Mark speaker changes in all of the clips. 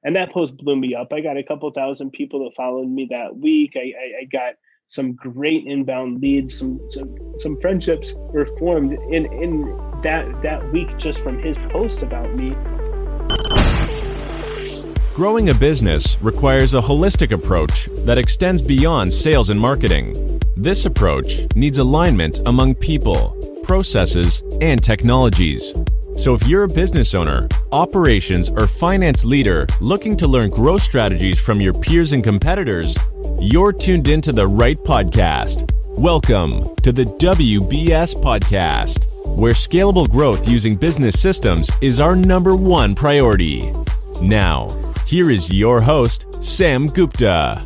Speaker 1: And that post blew me up. I got a couple thousand people that followed me that week. I got some great inbound leads. Some friendships were formed in that week just from his post about me.
Speaker 2: Growing a business requires a holistic approach that extends beyond sales and marketing. This approach needs alignment among people, processes, and technologies. So if you're a business owner, operations, or finance leader looking to learn growth strategies from your peers and competitors, you're tuned into the right podcast. Welcome to the WBS Podcast, where scalable growth using business systems is our number one priority. Now, here is your host, Sam Gupta.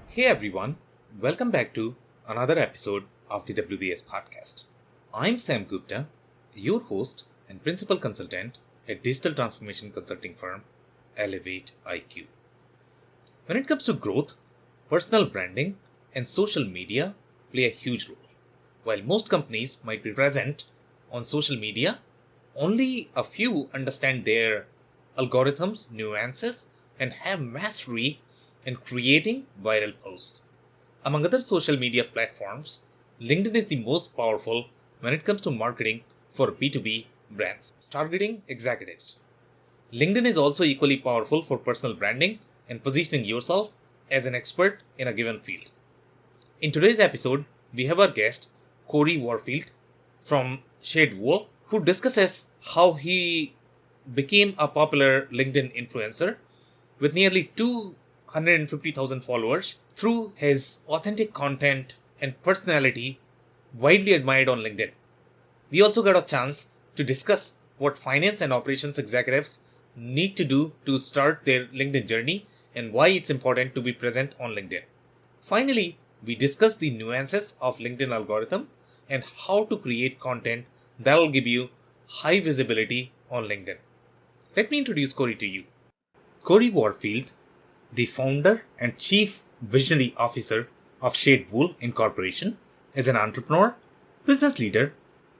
Speaker 3: Hey everyone, welcome back to another episode of the WBS podcast. I'm Sam Gupta, your host and principal consultant at digital transformation consulting firm Elevate IQ. When it comes to growth, personal branding and social media play a huge role. While most companies might be present on social media, only a few understand their algorithms, nuances, and have mastery in creating viral posts. Among other social media platforms, LinkedIn is the most powerful when it comes to marketing for B2B brands targeting executives. LinkedIn is also equally powerful for personal branding and positioning yourself as an expert in a given field. In today's episode, we have our guest, Cory Warfield from Shade Wool, who discusses how he became a popular LinkedIn influencer with nearly 250,000 followers through his authentic content and personality widely admired on LinkedIn. We also got a chance to discuss what finance and operations executives need to do to start their LinkedIn journey and why it's important to be present on LinkedIn. Finally, we discussed the nuances of LinkedIn algorithm and how to create content that will give you high visibility on LinkedIn. Let me introduce Cory to you. Cory Warfield, the founder and chief visionary officer of Shade Wool Incorporation, is an entrepreneur, business leader,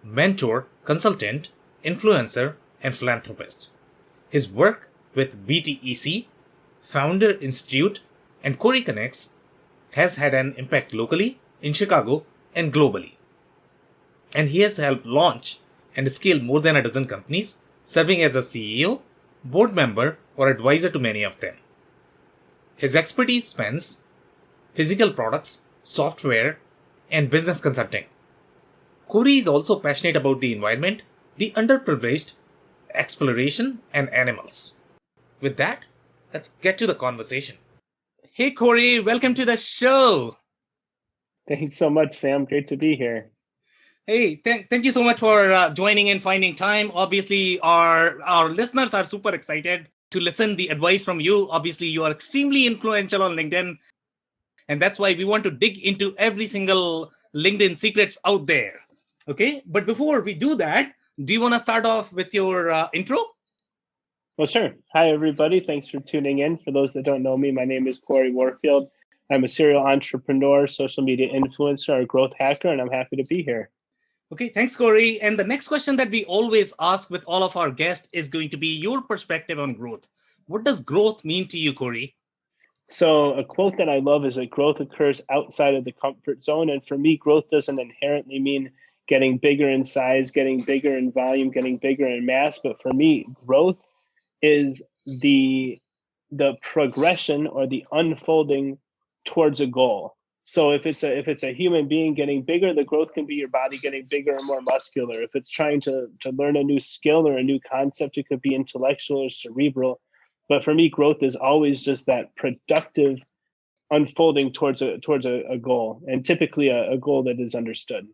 Speaker 3: mentor, consultant, influencer, and philanthropist. His work with BTEC, Founder Institute, and Cory Connects has had an impact locally, in Chicago, and globally. And he has helped launch and scale more than a dozen companies, serving as a CEO, board member, or advisor to many of them. His expertise spans physical products, software, and business consulting. Cory is also passionate about the environment, the underprivileged, exploration, and animals. With that, let's get to the conversation. Hey Cory, welcome to the show.
Speaker 1: Thanks so much, Sam. Great to be here.
Speaker 3: Hey, thank you so much for joining and finding time. Obviously, our listeners are super excited to listen the advice from you. Obviously, you are extremely influential on LinkedIn, and that's why we want to dig into every single LinkedIn secrets out there. Okay, but before we do that, do you want to start off with your intro?
Speaker 1: Well, sure. Hi, everybody. Thanks for tuning in. For those that don't know me, my name is Cory Warfield. I'm a serial entrepreneur, social media influencer, a growth hacker, and I'm happy to be here.
Speaker 3: Okay, thanks, Cory. And the next question that we always ask with all of our guests is going to be your perspective on growth. What does growth mean to you, Cory?
Speaker 1: So a quote that I love is that growth occurs outside of the comfort zone. And for me, growth doesn't inherently mean getting bigger in size, getting bigger in volume, getting bigger in mass. But for me, growth is the progression or the unfolding towards a goal. So if it's a human being getting bigger, the growth can be your body getting bigger and more muscular. If it's trying to learn a new skill or a new concept, it could be intellectual or cerebral. But for me, growth is always just that productive unfolding towards a goal, and typically a goal that is understood.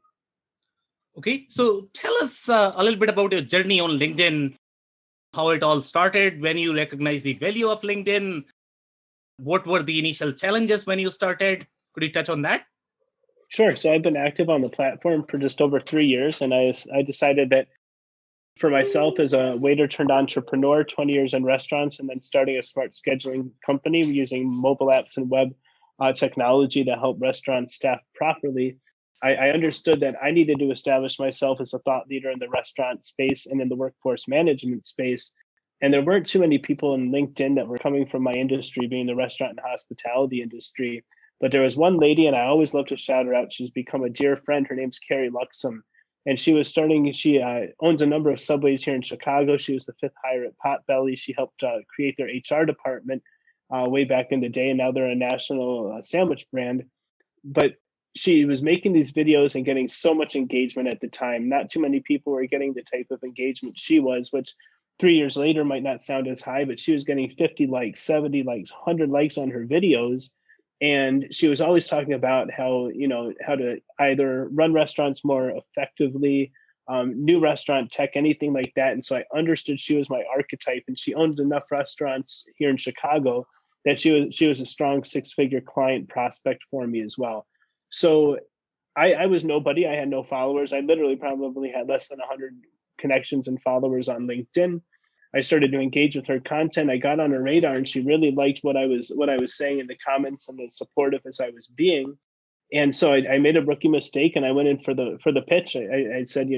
Speaker 3: Okay, so tell us a little bit about your journey on LinkedIn, how it all started, when you recognized the value of LinkedIn, what were the initial challenges when you started? Could you touch on that?
Speaker 1: Sure. So I've been active on the platform for just over 3 years, and I decided that for myself as a waiter turned entrepreneur, 20 years in restaurants, and then starting a smart scheduling company using mobile apps and web technology to help restaurants staff properly, I understood that I needed to establish myself as a thought leader in the restaurant space and in the workforce management space. And there weren't too many people in LinkedIn that were coming from my industry, being the restaurant and hospitality industry. But there was one lady, and I always love to shout her out. She's become a dear friend. Her name's Cory, and she owns a number of Subways here in Chicago. She was the fifth hire at Potbelly. She helped create their HR department way back in the day, and now they're a national sandwich brand. But she was making these videos and getting so much engagement at the time. Not too many people were getting the type of engagement she was, which 3 years later might not sound as high, but she was getting 50 likes, 70 likes, 100 likes on her videos. And she was always talking about how, how to either run restaurants more effectively, new restaurant tech, anything like that. And so I understood she was my archetype, and she owned enough restaurants here in Chicago that she was a strong six-figure client prospect for me as well. So I was nobody. I had no followers. I literally probably had less than 100 connections and followers on LinkedIn. I started to engage with her content. I got on her radar, and she really liked what I was saying in the comments and as supportive as I was being. And so I made a rookie mistake, and I went in for the pitch. I said,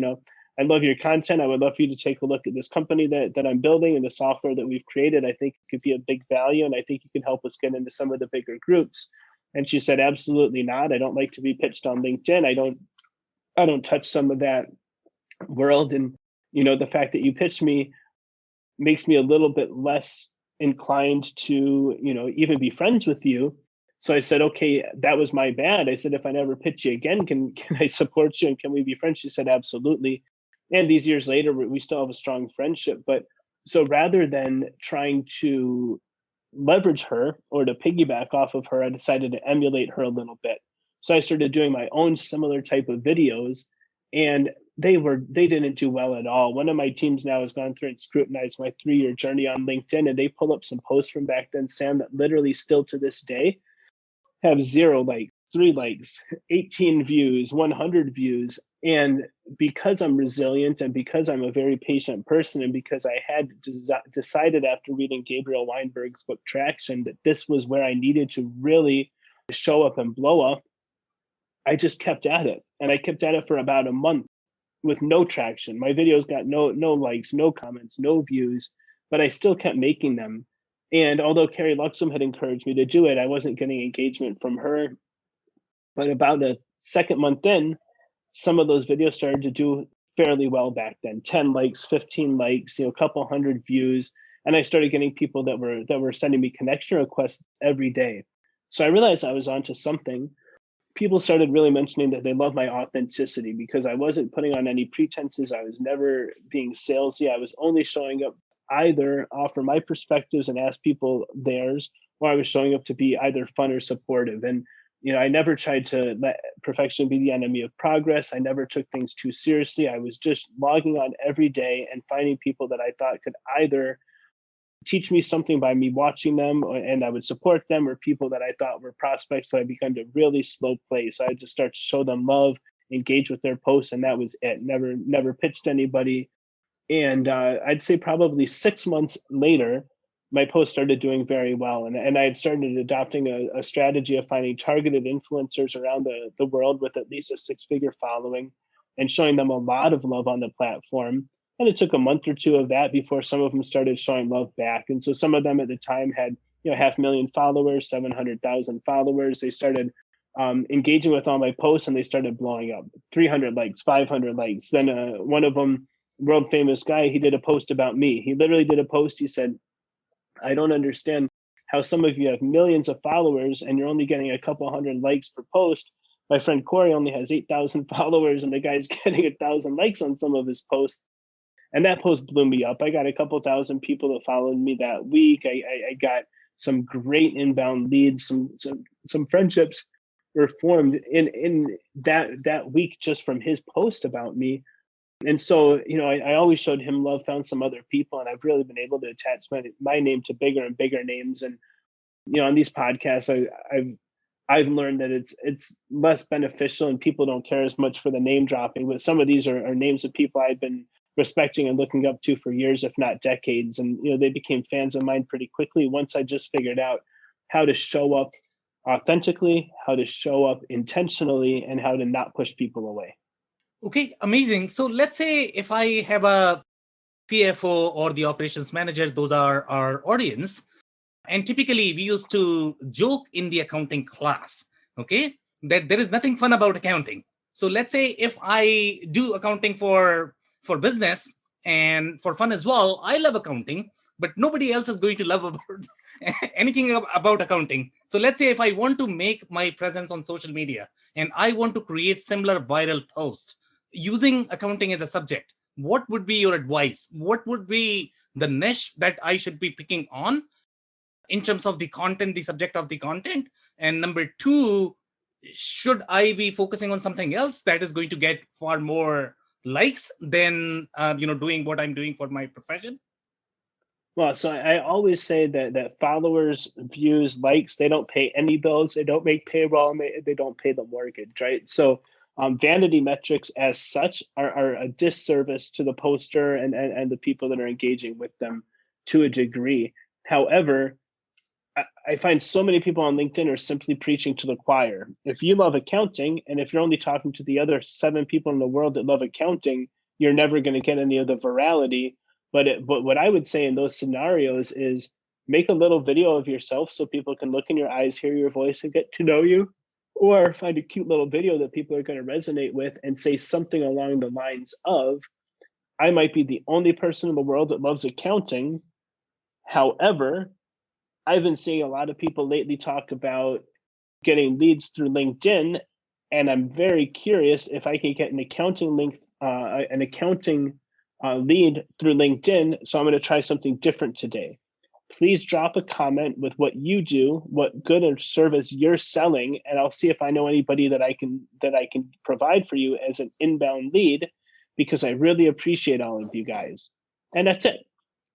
Speaker 1: I love your content. I would love for you to take a look at this company that I'm building and the software that we've created. I think it could be a big value, and I think you can help us get into some of the bigger groups. And she said, absolutely not. I don't like to be pitched on LinkedIn. I don't touch some of that world. And the fact that you pitched me makes me a little bit less inclined to, even be friends with you. So I said, okay, that was my bad. I said, if I never pitch you again, can I support you and can we be friends? She said, absolutely. And these years later, we still have a strong friendship. But so rather than trying to leverage her or to piggyback off of her, I decided to emulate her a little bit. So I started doing my own similar type of videos, and they didn't do well at all. One of my teams now has gone through and scrutinized my 3-year journey on LinkedIn, and they pull up some posts from back then, Sam, that literally still to this day have 0 likes, 3 likes, 18 views, 100 views. And because I'm resilient and because I'm a very patient person, and because I had decided after reading Gabriel Weinberg's book Traction that this was where I needed to really show up and blow up, I just kept at it. And I kept at it for about a month with no traction. My videos got no likes, no comments, no views, but I still kept making them. And although Cory Luxem had encouraged me to do it, I wasn't getting engagement from her. But about the second month in, some of those videos started to do fairly well back then. 10 likes, 15 likes, a couple hundred views. And I started getting people that were sending me connection requests every day. So I realized I was onto something. People started really mentioning that they love my authenticity because I wasn't putting on any pretenses. I was never being salesy. I was only showing up either offer my perspectives and ask people theirs, or I was showing up to be either fun or supportive. And I never tried to let perfection be the enemy of progress. I never took things too seriously. I was just logging on every day and finding people that I thought could either teach me something by me watching them, and I would support them, or people that I thought were prospects. So I began to really slow play. So I just start to show them love, engage with their posts, and that was it. Never pitched anybody. And I'd say probably 6 months later, my post started doing very well. And I had started adopting a strategy of finding targeted influencers around the world with at least a 6-figure following and showing them a lot of love on the platform. And it took a month or two of that before some of them started showing love back. And so some of them at the time had 500,000 followers, 700,000 followers. They started engaging with all my posts, and they started blowing up. 300 likes, 500 likes. Then one of them, world famous guy, he did a post about me. He literally did a post. He said, I don't understand how some of you have millions of followers and you're only getting a couple hundred likes per post. My friend Cory only has 8,000 followers and the guy's getting 1,000 likes on some of his posts. And that post blew me up. I got a couple thousand people that followed me that week. I got some great inbound leads. Some friendships were formed in that week just from his post about me. And so, I always showed him love, found some other people, and I've really been able to attach my name to bigger and bigger names. And, on these podcasts, I've learned that it's less beneficial and people don't care as much for the name dropping. But some of these are names of people I've been respecting and looking up to for years, if not decades. And, they became fans of mine pretty quickly once I just figured out how to show up authentically, how to show up intentionally, and how to not push people away.
Speaker 3: Okay, amazing. So let's say if I have a CFO or the operations manager, those are our audience. And typically we used to joke in the accounting class, okay, that there is nothing fun about accounting. So let's say if I do accounting for business and for fun as well, I love accounting, but nobody else is going to love about anything about accounting. So let's say if I want to make my presence on social media and I want to create similar viral posts using accounting as a subject, what would be your advice? What would be the niche that I should be picking on in terms of the content, the subject of the content? And number two, should I be focusing on something else that is going to get far more likes than doing what I'm doing for my profession?
Speaker 1: Well, so I always say that followers, views, likes, they don't pay any bills, they don't make payroll, and they don't pay the mortgage, right? So vanity metrics as such are a disservice to the poster and the people that are engaging with them to a degree. However, I find so many people on LinkedIn are simply preaching to the choir. If you love accounting, and if you're only talking to the other 7 people in the world that love accounting, you're never going to get any of the virality. But what I would say in those scenarios is make a little video of yourself so people can look in your eyes, hear your voice, and get to know you. Or find a cute little video that people are going to resonate with and say something along the lines of, I might be the only person in the world that loves accounting. However, I've been seeing a lot of people lately talk about getting leads through LinkedIn, and I'm very curious if I can get an accounting lead through LinkedIn. So I'm going to try something different today. Please drop a comment with what you do, what good or service you're selling, and I'll see if I know anybody that I can provide for you as an inbound lead, because I really appreciate all of you guys. And that's it.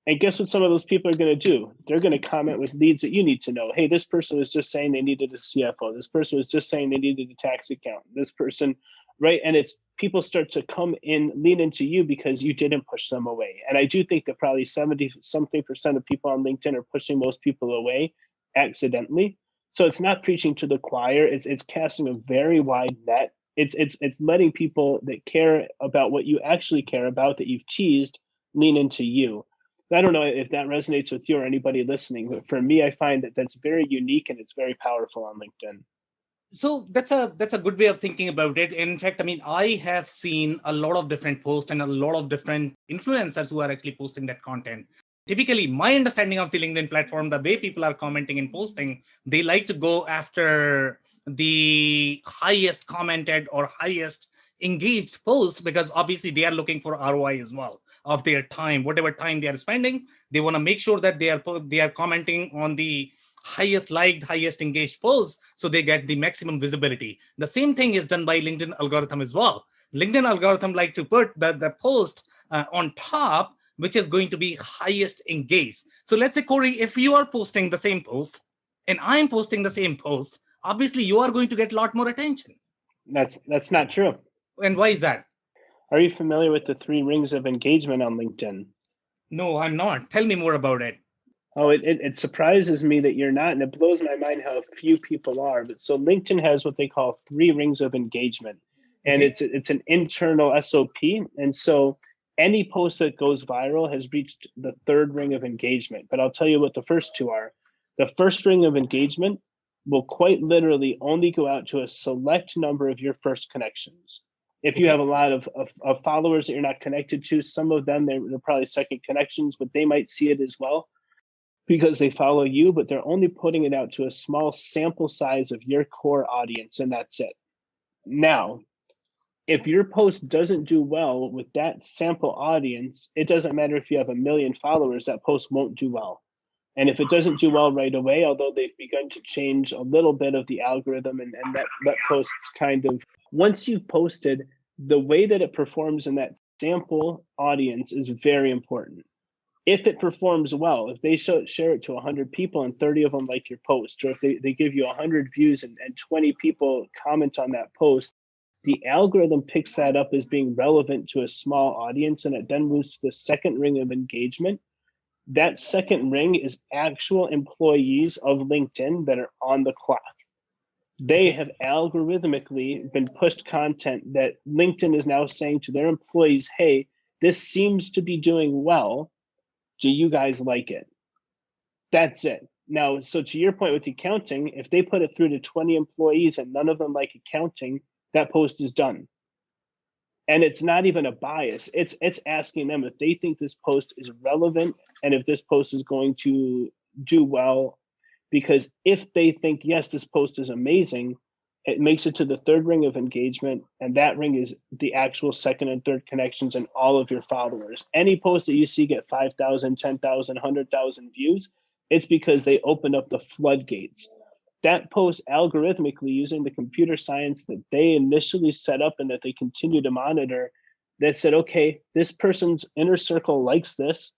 Speaker 1: And guess what some of those people are going to do? They're going to comment with leads that you need to know. Hey, this person was just saying they needed a CFO. This person was just saying they needed a tax account. This person, right? And it's people start to come in, lean into you because you didn't push them away. And I do think that probably 70-something% of people on LinkedIn are pushing most people away accidentally. So it's not preaching to the choir. It's casting a very wide net. It's letting people that care about what you actually care about, that you've teased, lean into you. I don't know if that resonates with you or anybody listening, but for me, I find that that's very unique and it's very powerful on LinkedIn.
Speaker 3: So that's a good way of thinking about it. In fact, I mean, I have seen a lot of different posts and a lot of different influencers who are actually posting that content. Typically, my understanding of the LinkedIn platform, the way people are commenting and posting, they like to go after the highest commented or highest engaged post, because obviously they are looking for ROI as well of their time, whatever time they are spending. They want to make sure that they are commenting on the highest liked, highest engaged posts, so they get the maximum visibility. The same thing is done by LinkedIn algorithm as well. LinkedIn algorithm like to put the post on top, which is going to be highest engaged. So let's say, Cory, if you are posting the same post and I'm posting the same post, obviously you are going to get a lot more attention.
Speaker 1: That's not true.
Speaker 3: And why is that?
Speaker 1: Are you familiar with the 3 rings of engagement on LinkedIn?
Speaker 3: No, I'm not. Tell me more about it.
Speaker 1: Oh, it surprises me that you're not, and it blows my mind how few people are. But so LinkedIn has what they call 3 rings of engagement, and
Speaker 3: Okay.
Speaker 1: it's an internal SOP. And so any post that goes viral has reached the 3rd ring of engagement. But I'll tell you what the first 2 are. The first ring of engagement will quite literally only go out to a select number of your first connections. If you have
Speaker 3: Okay.
Speaker 1: a lot of followers that you're not connected to, some of them, they're probably second connections, but they might see it as well because they follow you, but they're only putting it out to a small sample size of your core audience, and that's it. Now, if your post doesn't do well with that sample audience, it doesn't matter if you have 1 million followers, that post won't do well. And if it doesn't do well right away, although they've begun to change a little bit of the algorithm, and that post's kind of, once you've posted, the way that it performs in that sample audience is very important. If it performs well, if they share it to 100 people and 30 of them like your post, or if they give you 100 views and 20 people comment on that post, the algorithm picks that up as being relevant to a small audience, and it then moves to the second ring of engagement. That second ring is actual employees of LinkedIn that are on the clock. They
Speaker 3: Okay.
Speaker 1: have algorithmically been pushed content that LinkedIn is now saying to their employees, hey, this seems to be doing well. Do you guys like it? That's it. Now, so to your point with accounting, if they put it through to 20 employees and none of them like accounting, that post is done. And it's not even a bias. It's asking them if they think this post is relevant and if this post is going to do well. Because if they think, yes, this post is amazing, it makes it to the third ring of engagement. And that ring is the actual second and third connections and all of your followers. Any post that you see get 5,000, 10,000, 100,000 views, it's because they opened up the floodgates. That post algorithmically using the computer science that they initially set up and that they continue to monitor, that said, okay, this person's inner circle likes this.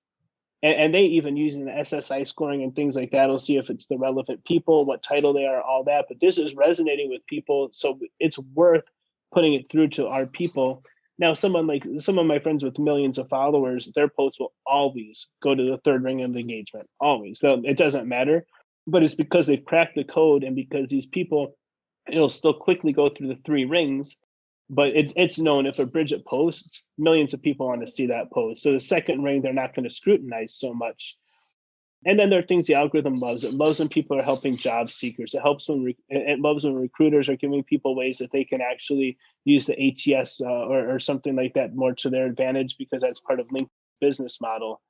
Speaker 1: And they even using the SSI scoring and things like that will see if it's the relevant people, what title they are, all that. But this is resonating with people, so it's worth putting it through to our people. Now, someone like some of my friends with millions of followers, their posts will always go to the third ring of engagement, always. So it doesn't matter, but it's because they've cracked the code and because these people, it'll still quickly go through the three rings, but it's known if a Bridget posts, millions of people want to see that post. So the second ring, they're not going to scrutinize so much. And then there are things the algorithm loves. It loves when people are helping job seekers. It helps when it loves when recruiters are giving people ways that they can actually use the ATS or something like that more to their advantage because that's part of LinkedIn business model.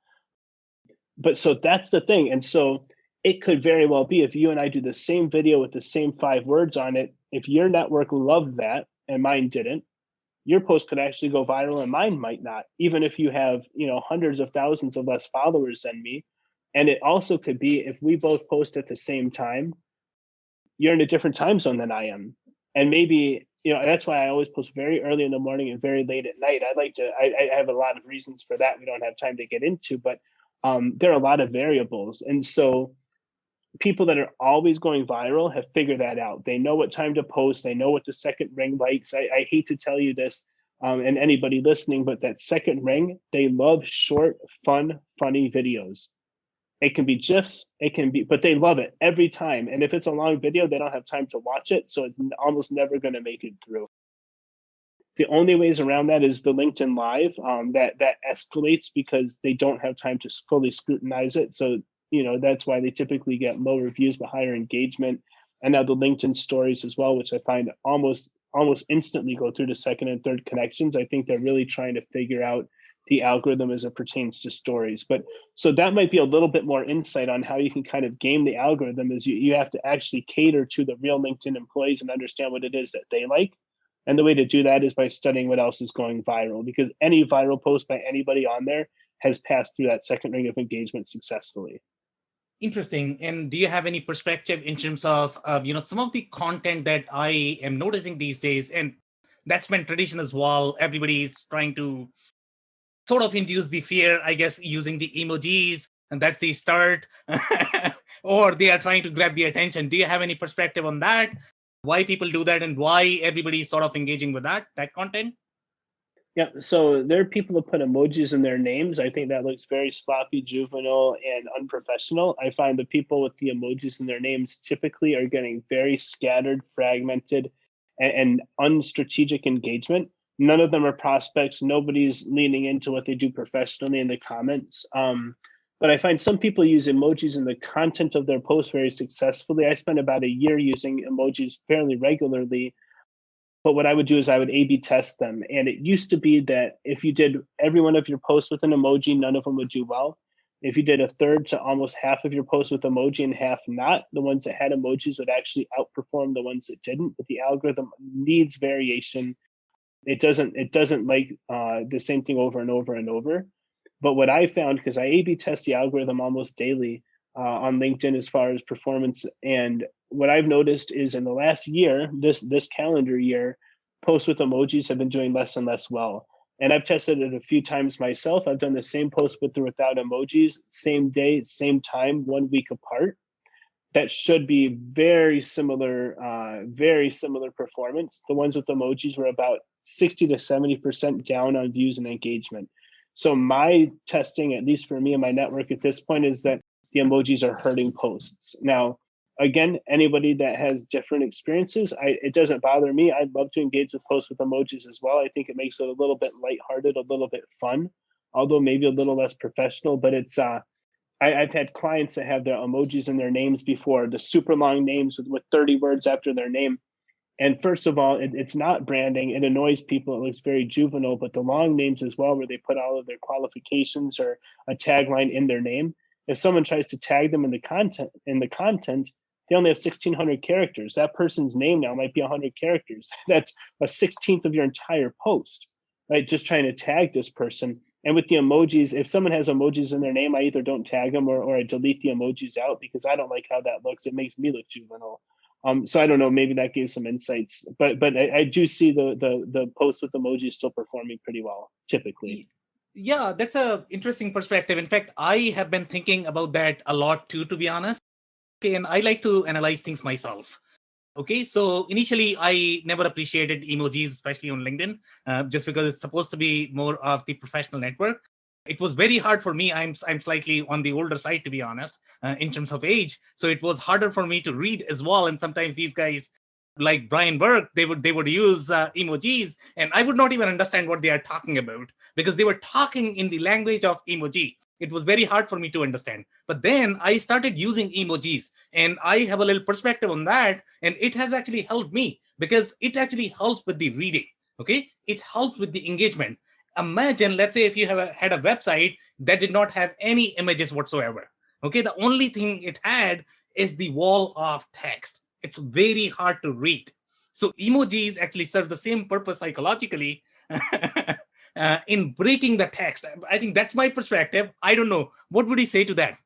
Speaker 1: But so that's the thing. And so it could very well be if you and I do the same video with the same 5 words on it, if your network loved that and mine didn't, your post could actually go viral and mine might not, even if you have, hundreds of thousands of less followers than me. And it also could be if we both post at the same time, you're in a different time zone than I am. And maybe, that's why I always post very early in the morning and very late at night. I have a lot of reasons for that we don't have time to get into, but there are a lot of variables. And so people that are always going viral have figured that out. They know what time to post. They know what the second ring likes. I hate to tell you this, and anybody listening, but that second ring, they love short, fun, funny videos. It can be GIFs, but they love it every time. And if it's a long video, they don't have time to watch it. So it's almost never going to make it through. The only ways around that is the LinkedIn Live that escalates because they don't have time to fully scrutinize it. So, that's why they typically get low reviews but higher engagement. And now the LinkedIn stories as well, which I find almost instantly go through to second and third connections. I think they're really trying to figure out the algorithm as it pertains to stories. But so that might be a little bit more insight on how you can kind of game the algorithm is you have to actually cater to the real LinkedIn employees and understand what it is that they like. And the way to do that is by studying what else is going viral, because any viral post by anybody on there has passed through that second ring of engagement successfully.
Speaker 3: Interesting. And do you have any perspective in terms of, some of the content that I am noticing these days? And that's been tradition as well. Everybody is trying to sort of induce the fear, I guess, using the emojis, and that's the start. Or they are trying to grab the attention. Do you have any perspective on that? Why people do that and why everybody is sort of engaging with that content?
Speaker 1: Yeah, so there are people that put emojis in their names. I think that looks very sloppy, juvenile, and unprofessional. I find the people with the emojis in their names typically are getting very scattered, fragmented, and unstrategic engagement. None of them are prospects. Nobody's leaning into what they do professionally in the comments. But I find some people use emojis in the content of their posts very successfully. I spent about a year using emojis fairly regularly. But what I would do is I would A/B test them. And it used to be that if you did every one of your posts with an emoji, none of them would do well. If you did a third to almost half of your posts with emoji and half not, the ones that had emojis would actually outperform the ones that didn't. But the algorithm needs variation. It doesn't like the same thing over and over and over. But what I found, because I A/B test the algorithm almost daily on LinkedIn as far as performance, and what I've noticed is in the last year, this calendar year, posts with emojis have been doing less and less well. And I've tested it a few times myself. I've done the same post with or without emojis, same day, same time, 1 week apart. That should be very similar performance. The ones with emojis were about 60 to 70% down on views and engagement. So my testing, at least for me and my network at this point, is that the emojis are hurting posts. Now, again, anybody that has different experiences, it doesn't bother me. I'd love to engage with posts with emojis as well. I think it makes it a little bit lighthearted, a little bit fun, although maybe a little less professional. But I've had clients that have their emojis in their names before, the super long names with 30 words after their name. And first of all, it's not branding. It annoys people. It looks very juvenile. But the long names as well, where they put all of their qualifications or a tagline in their name. If someone tries to tag them in the content, they only have 1,600 characters. That person's name now might be 100 characters. That's a 16th of your entire post, right? Just trying to tag this person. And with the emojis, if someone has emojis in their name, I either don't tag them or I delete the emojis out because I don't like how that looks. It makes me look juvenile. So I don't know, maybe that gave some insights, but I do see the posts with emojis still performing pretty well, typically.
Speaker 3: Yeah, that's a interesting perspective. In fact, I have been thinking about that a lot too, to be honest. Okay, and I like to analyze things myself. Okay, so initially I never appreciated emojis, especially on LinkedIn, just because it's supposed to be more of the professional network. It was very hard for me. I'm slightly on the older side, to be honest, in terms of age. So it was harder for me to read as well. And sometimes these guys, like Brian Burke, they would use emojis, and I would not even understand what they are talking about because they were talking in the language of emoji. It was very hard for me to understand. But then I started using emojis, and I have a little perspective on that, and it has actually helped me because it actually helps with the reading. Okay, it helps with the engagement. Imagine, let's say, if you had a website that did not have any images whatsoever. Okay, the only thing it had is the wall of text. It's very hard to read. So emojis actually serve the same purpose psychologically in breaking the text. I think that's my perspective. I don't know. What would you say to that?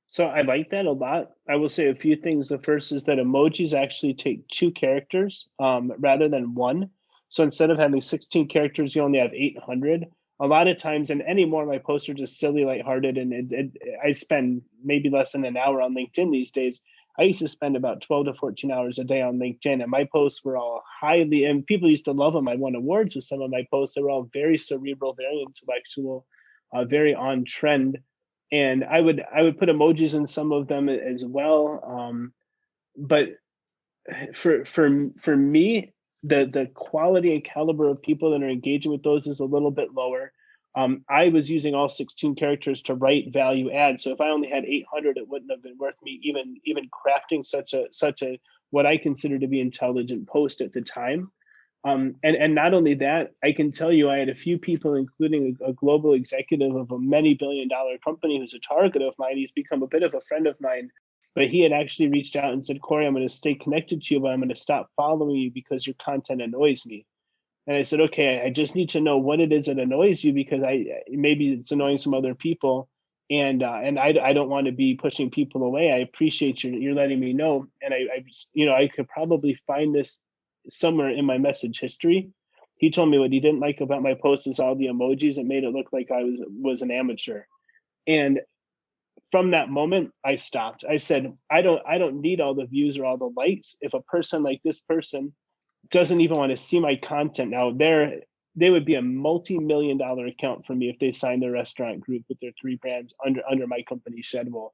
Speaker 1: So I like that a lot. I will say a few things. The first is that emojis actually take 2 characters rather than one. So instead of having 16 characters, you only have 800. A lot of times, and anymore, my posts are just silly, lighthearted, and I spend maybe less than an hour on LinkedIn these days. I used to spend about 12 to 14 hours a day on LinkedIn, and my posts were all highly, and people used to love them. I won awards with some of my posts. They were all very cerebral, very intellectual, very on trend, and I would put emojis in some of them as well. But for me, the quality and caliber of people that are engaging with those is a little bit lower. I was using all 16 characters to write value add. So if I only had 800, it wouldn't have been worth me even crafting such a what I consider to be intelligent post at the time. And not only that, I can tell you I had a few people, including a global executive of a many billion-dollar company who's a target of mine. He's become a bit of a friend of mine, but he had actually reached out and said, Cory, I'm going to stay connected to you, but I'm going to stop following you because your content annoys me. And I said, okay, I just need to know what it is that annoys you because maybe it's annoying some other people, and I don't want to be pushing people away. I appreciate you're letting me know, and I could probably find this somewhere in my message history. He told me what he didn't like about my post is all the emojis. It made it look like I was an amateur, and from that moment I stopped. I said, I don't need all the views or all the likes. If a person like this person doesn't even want to see my content now, they would be a multi-million-dollar account for me if they signed their restaurant group with their 3 brands under my company Shedwell.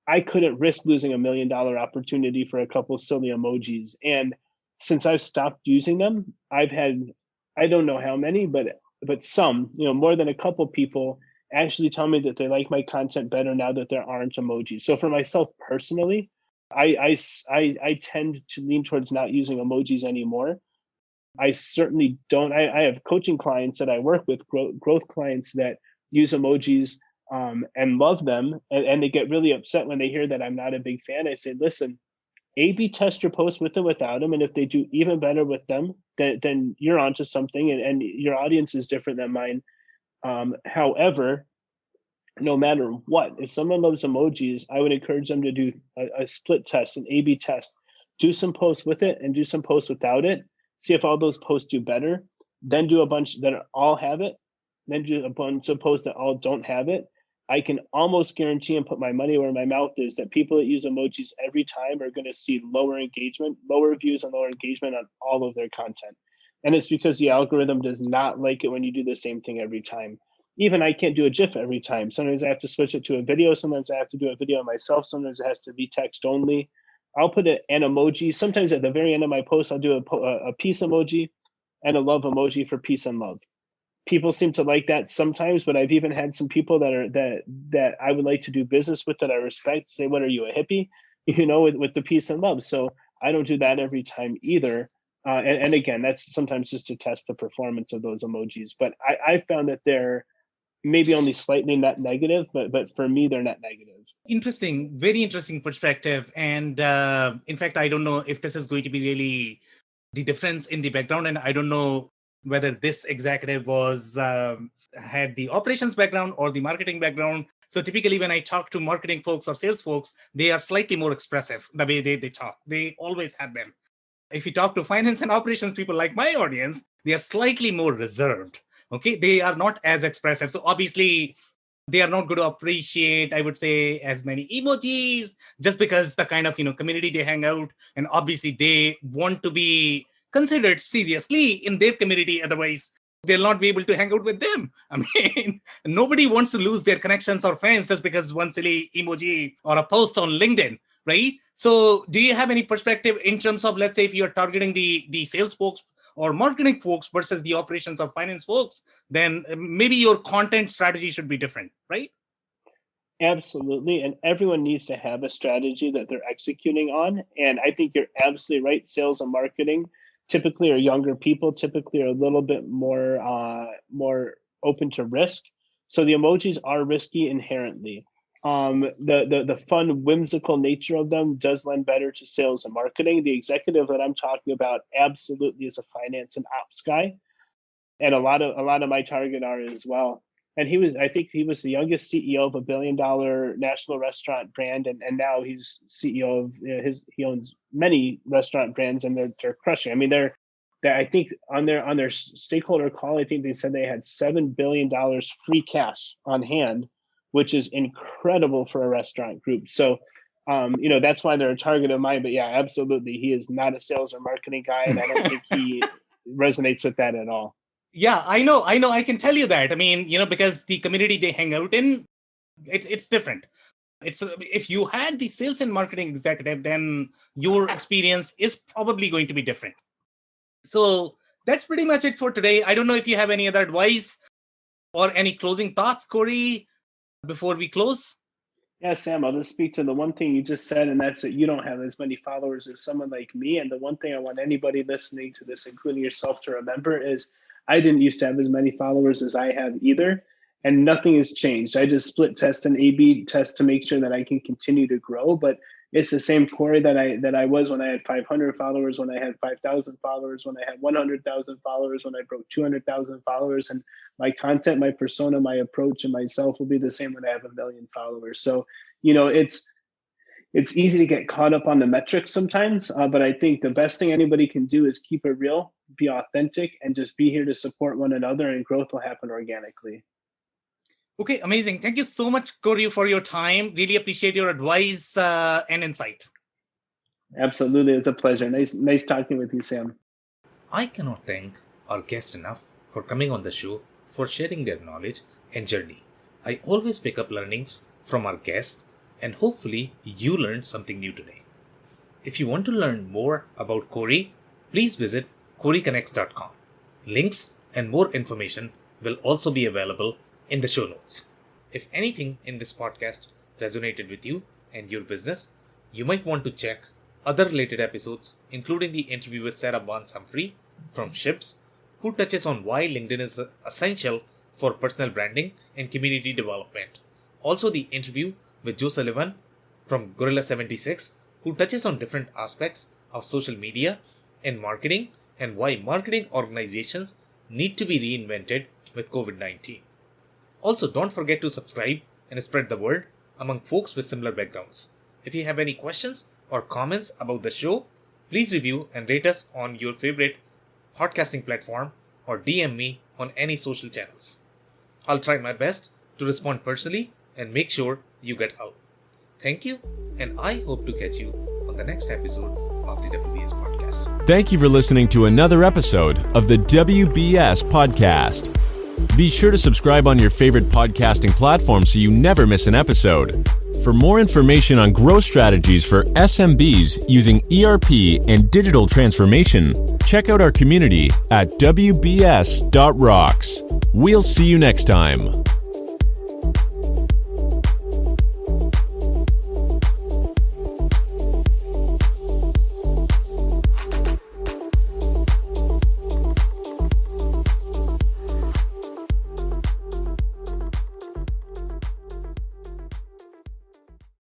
Speaker 1: I couldn't risk losing $1 million opportunity for a couple silly emojis. And since I've stopped using them, I've had, I don't know how many, but some, more than a couple people actually tell me that they like my content better now that there aren't emojis. So for myself personally, I tend to lean towards not using emojis anymore. I certainly don't. I have coaching clients that I work with, growth clients that use emojis and love them, and they get really upset when they hear that I'm not a big fan. I say, listen, A/B test your post with and without them, and if they do even better with them, then you're onto something, and your audience is different than mine. However, no matter what, if someone loves emojis, I would encourage them to do a split test, an A/B test. Do some posts with it and do some posts without it. See if all those posts do better. Then do a bunch that all have it. Then do a bunch of posts that all don't have it. I can almost guarantee and put my money where my mouth is that people that use emojis every time are going to see lower engagement, lower views, and lower engagement on all of their content. And it's because the algorithm does not like it when you do the same thing every time. Even I can't do a GIF every time. Sometimes I have to switch it to a video. Sometimes I have to do a video myself. Sometimes it has to be text only. I'll put an emoji. Sometimes at the very end of my post, I'll do a peace emoji and a love emoji for peace and love. People seem to like that sometimes, but I've even had some people that I would like to do business with that I respect say, "What are you, a hippie?" With the peace and love. So I don't do that every time either. And again, that's sometimes just to test the performance of those emojis. But I found that they're maybe only slightly net negative, but for me, they're net negative.
Speaker 3: Interesting, very interesting perspective. And in fact, I don't know if this is going to be really the difference in the background. And I don't know whether this executive was had the operations background or the marketing background. So typically when I talk to marketing folks or sales folks, they are slightly more expressive the way they talk. They always have been. If you talk to finance and operations people like my audience, they are slightly more reserved. Okay, they are not as expressive. So obviously, they are not going to appreciate, I would say, as many emojis just because the kind of community they hang out, and obviously they want to be considered seriously in their community. Otherwise, they'll not be able to hang out with them. I mean, nobody wants to lose their connections or friends just because one silly emoji or a post on LinkedIn, right? So do you have any perspective in terms of, let's say, if you're targeting the sales folks or marketing folks versus the operations or finance folks, then maybe your content strategy should be different, right?
Speaker 1: Absolutely. And everyone needs to have a strategy that they're executing on. And I think you're absolutely right. Sales and marketing typically are younger people, typically are a little bit more open to risk. So the emojis are risky inherently. The fun, whimsical nature of them does lend better to sales and marketing. The executive that I'm talking about absolutely is a finance and ops guy, and a lot of my target are as well. And I think he was the youngest CEO of $1 billion national restaurant brand, and now he's CEO of he owns many restaurant brands, and they're crushing. I mean, they're I think on their stakeholder call, I think they said they had $7 billion free cash on hand, which is incredible for a restaurant group. So, that's why they're a target of mine. But yeah, absolutely, he is not a sales or marketing guy, and I don't think he resonates with that at all.
Speaker 3: Yeah, I know. I can tell you that. I mean, because the community they hang out in, it's different. It's if you had the sales and marketing executive, then your experience is probably going to be different. So that's pretty much it for today. I don't know if you have any other advice or any closing thoughts, Cory, before we close.
Speaker 1: Yeah, Sam, I'll just speak to the one thing you just said, and that's that you don't have as many followers as someone like me. And the one thing I want anybody listening to this, including yourself, to remember is I didn't used to have as many followers as I have either, and nothing has changed. I just split test and A/B test to make sure that I can continue to grow. But it's the same Cory that I was when I had 500 followers, when I had 5,000 followers, when I had 100,000 followers, when I broke 200,000 followers. And my content, my persona, my approach, and myself will be the same when I have 1 million followers. So, it's easy to get caught up on the metrics sometimes, but I think the best thing anybody can do is keep it real, be authentic, and just be here to support one another, and growth will happen organically.
Speaker 3: Okay, amazing. Thank you so much, Cory, for your time. Really appreciate your advice and insight.
Speaker 1: Absolutely. It's a pleasure. Nice talking with you, Sam.
Speaker 3: I cannot thank our guests enough for coming on the show, for sharing their knowledge and journey. I always pick up learnings from our guests, and hopefully you learned something new today. If you want to learn more about Cory, please visit coryconnects.com. Links and more information will also be available in the show notes. If anything in this podcast resonated with you and your business, you might want to check other related episodes, including the interview with Sarah Barnes-Humphrey from Ships, who touches on why LinkedIn is essential for personal branding and community development. Also the interview with Joe Sullivan from Gorilla76, who touches on different aspects of social media and marketing and why marketing organizations need to be reinvented with COVID-19. Also, don't forget to subscribe and spread the word among folks with similar backgrounds. If you have any questions or comments about the show, please review and rate us on your favorite podcasting platform or DM me on any social channels. I'll try my best to respond personally and make sure you get help. Thank you, and I hope to catch you on the next episode of the WBS Podcast.
Speaker 2: Thank you for listening to another episode of the WBS Podcast. Be sure to subscribe on your favorite podcasting platform so you never miss an episode. For more information on growth strategies for SMBs using ERP and digital transformation, check out our community at WBS.rocks. We'll see you next time.